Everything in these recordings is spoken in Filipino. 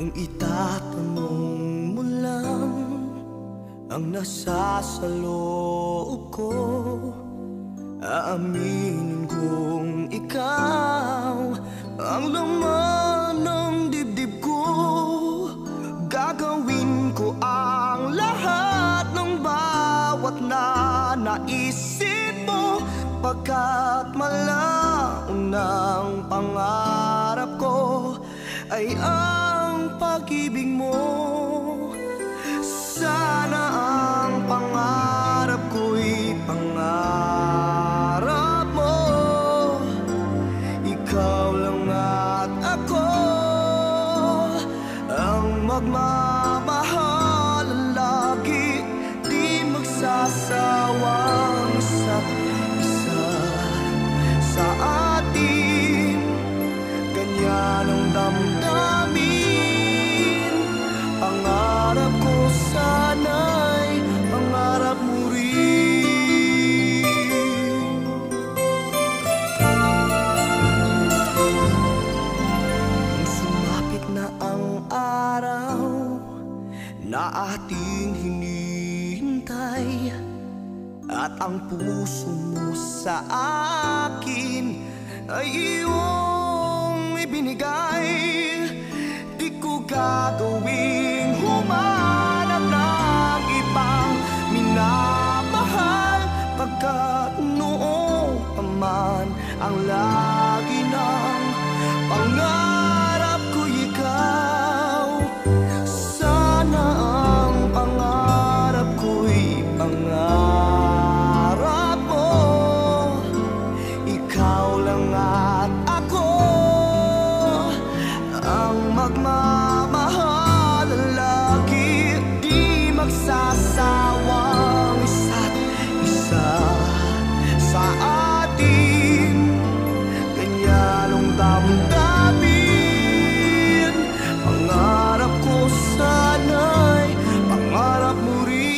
Kung itatanong mo lang ang nasa sa loob ko, aaminin kong ikaw ang laman ng dibdib ko. Gagawin ko ang lahat ng bawat naisip mo, pagkat malaon ng pangarap ko ay ang pag-ibig mo. Sana ang pangarap ko'y pangarap mo. Ikaw lang at ako ang magmamahal lagi, di magsasawang isa't isa sa atin. Ganyan ang damdamin. Pangarap ko sana'y pangarap mo rin. Kung sumapit na ang araw na ating hinihintay, at ang puso mo sa akin ay iyong ibinigay, di ko gagawing humanap ng ibang minamahal, pagkat noong pa man ang lagi ng pangarap ko ikaw. Sana ang pangarap ko'y pangarap mo. Ikaw lang at ako ang magmamahal lagi, di magsasawang isa't isa sa atin. Ganyan ang damdamin. Pangarap ko sana'y pangarap mo rin.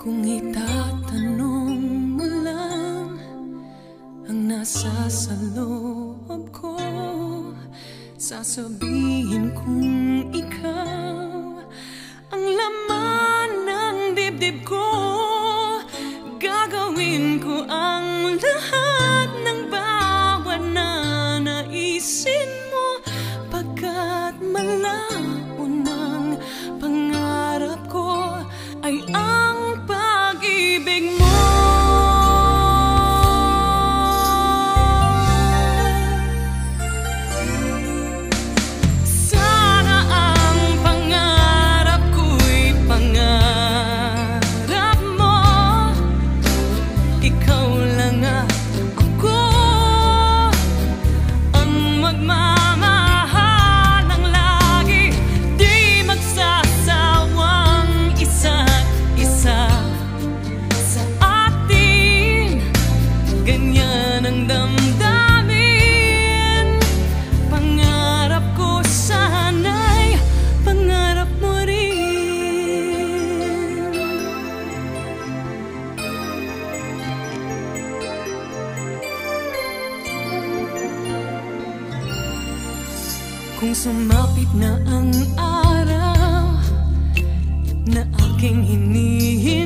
Kung itatanong mo lang ang nasa sa loob ko, sasabihin kong ikaw ang laman ng dibdib ko. Gagawin ko ang lahat ng bawat naisin mo, pagkat malaon ng pangarap ko ay ang pag-ibig mo. Sana ang pangarap ko'y pangarap mo. Ikaw lang at ako ganyan ang damdamin. Pangarap ko sana'y pangarap mo rin. Kung sumapit na ang araw na aking hinihintay,